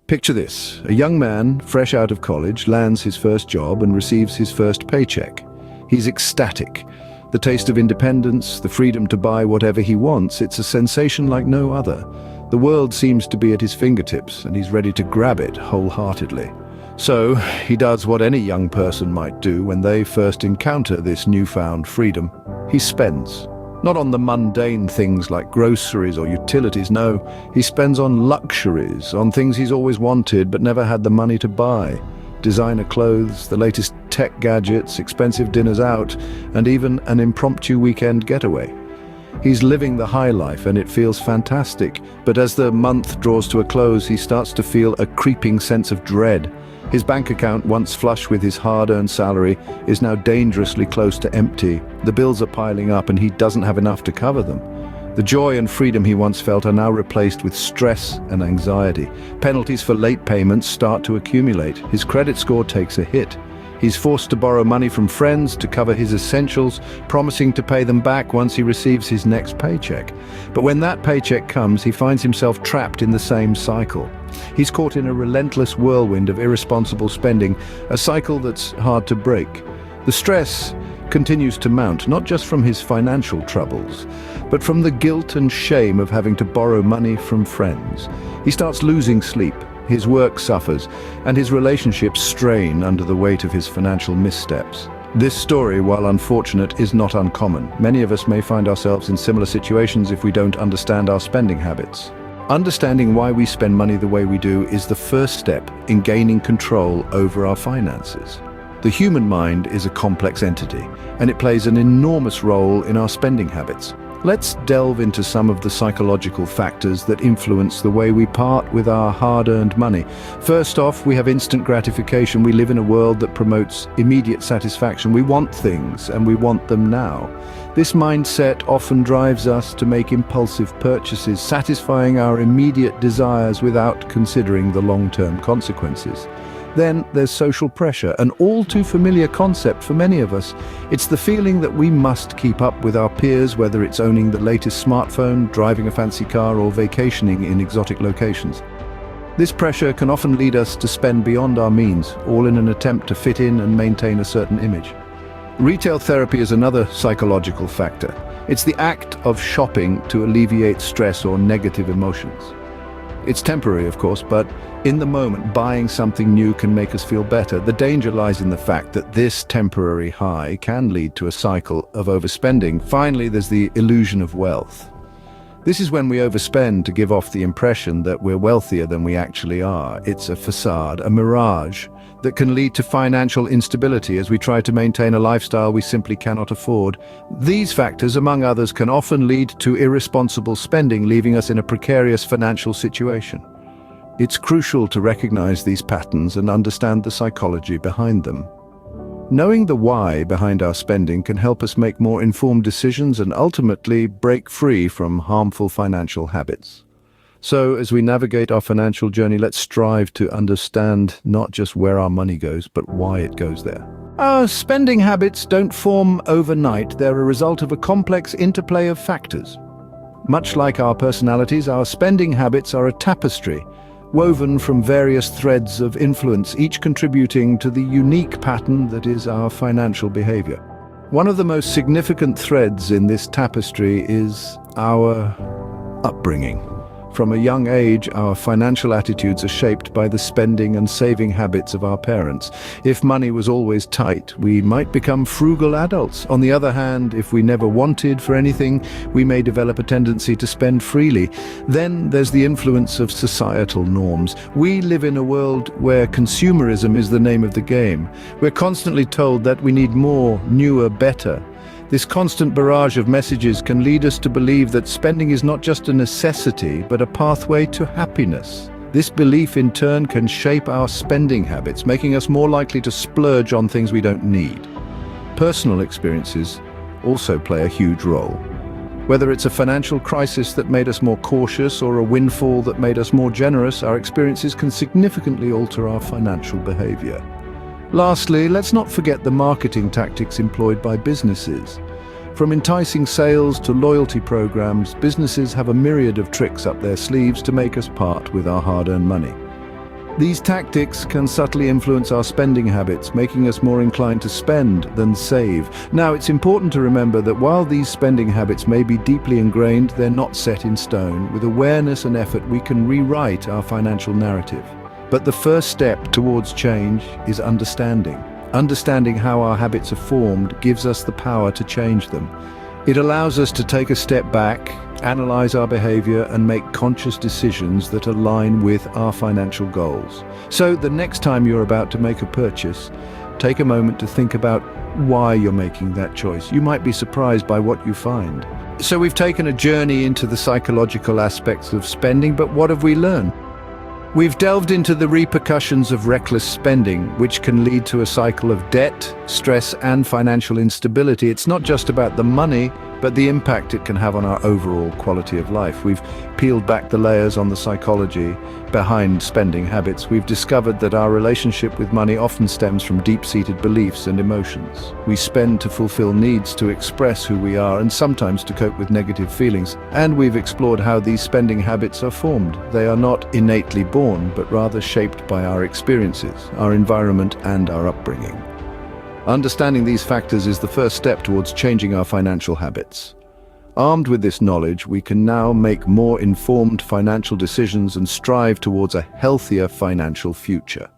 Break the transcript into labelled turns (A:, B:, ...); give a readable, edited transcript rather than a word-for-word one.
A: Picture this: a young man, fresh out of college, lands his first job and receives his first paycheck. He's ecstatic. The taste of independence, the freedom to buy whatever he wants, it's a sensation like no other. The world seems to be at his fingertips, and he's ready to grab it wholeheartedly. So, he does what any young person might do when they first encounter this newfound freedom. He spends. Not on the mundane things like groceries or utilities, no. He spends on luxuries, on things he's always wanted but never had the money to buy. Designer clothes, the latest tech gadgets, expensive dinners out, and even an impromptu weekend getaway. He's living the high life and it feels fantastic, but as the month draws to a close, he starts to feel a creeping sense of dread. His bank account, once flush with his hard-earned salary, is now dangerously close to empty. The bills are piling up and he doesn't have enough to cover them. The joy and freedom he once felt are now replaced with stress and anxiety. Penalties for late payments start to accumulate. His credit score takes a hit. He's forced to borrow money from friends to cover his essentials, promising to pay them back once he receives his next paycheck. But when that paycheck comes, he finds himself trapped in the same cycle. He's caught in a relentless whirlwind of irresponsible spending, a cycle that's hard to break. The stress continues to mount, not just from his financial troubles, but from the guilt and shame of having to borrow money from friends. He starts losing sleep. His work suffers, and his relationships strain under the weight of his financial missteps. This story, while unfortunate, is not uncommon. Many of us may find ourselves in similar situations if we don't understand our spending habits. Understanding why we spend money the way we do is the first step in gaining control over our finances. The human mind is a complex entity, and it plays an enormous role in our spending habits. Let's delve into some of the psychological factors that influence the way we part with our hard-earned money. First off, we have instant gratification. We live in a world that promotes immediate satisfaction. We want things, and we want them now. This mindset often drives us to make impulsive purchases, satisfying our immediate desires without considering the long-term consequences. Then there's social pressure, an all too familiar concept for many of us. It's the feeling that we must keep up with our peers, whether it's owning the latest smartphone, driving a fancy car, or vacationing in exotic locations. This pressure can often lead us to spend beyond our means, all in an attempt to fit in and maintain a certain image. Retail therapy is another psychological factor. It's the act of shopping to alleviate stress or negative emotions. It's temporary, of course, but in the moment, buying something new can make us feel better. The danger lies in the fact that this temporary high can lead to a cycle of overspending. Finally, there's the illusion of wealth. This is when we overspend to give off the impression that we're wealthier than we actually are. It's a facade, a mirage, that can lead to financial instability as we try to maintain a lifestyle we simply cannot afford. These factors, among others, can often lead to irresponsible spending, leaving us in a precarious financial situation. It's crucial to recognize these patterns and understand the psychology behind them. Knowing the why behind our spending can help us make more informed decisions and ultimately break free from harmful financial habits. So, as we navigate our financial journey, let's strive to understand not just where our money goes, but why it goes there. Our spending habits don't form overnight. They're a result of a complex interplay of factors. Much like our personalities, our spending habits are a tapestry, woven from various threads of influence, each contributing to the unique pattern that is our financial behavior. One of the most significant threads in this tapestry is our upbringing. From a young age, our financial attitudes are shaped by the spending and saving habits of our parents. If money was always tight, we might become frugal adults. On the other hand, if we never wanted for anything, we may develop a tendency to spend freely. Then there's the influence of societal norms. We live in a world where consumerism is the name of the game. We're constantly told that we need more, newer, better. This constant barrage of messages can lead us to believe that spending is not just a necessity, but a pathway to happiness. This belief in turn can shape our spending habits, making us more likely to splurge on things we don't need. Personal experiences also play a huge role. Whether it's a financial crisis that made us more cautious or a windfall that made us more generous, our experiences can significantly alter our financial behavior. Lastly, let's not forget the marketing tactics employed by businesses. From enticing sales to loyalty programs, businesses have a myriad of tricks up their sleeves to make us part with our hard-earned money. These tactics can subtly influence our spending habits, making us more inclined to spend than save. Now, it's important to remember that while these spending habits may be deeply ingrained, they're not set in stone. With awareness and effort, we can rewrite our financial narrative. But the first step towards change is understanding. Understanding how our habits are formed gives us the power to change them. It allows us to take a step back, analyze our behavior, and make conscious decisions that align with our financial goals. So the next time you're about to make a purchase, take a moment to think about why you're making that choice. You might be surprised by what you find. So we've taken a journey into the psychological aspects of spending, but what have we learned? We've delved into the repercussions of reckless spending, which can lead to a cycle of debt, stress, and financial instability. It's not just about the money, but the impact it can have on our overall quality of life. We've peeled back the layers on the psychology behind spending habits. We've discovered that our relationship with money often stems from deep-seated beliefs and emotions. We spend to fulfill needs, to express who we are, and sometimes to cope with negative feelings. And we've explored how these spending habits are formed. They are not innately born, but rather shaped by our experiences, our environment, and our upbringing. Understanding these factors is the first step towards changing our financial habits. Armed with this knowledge, we can now make more informed financial decisions and strive towards a healthier financial future.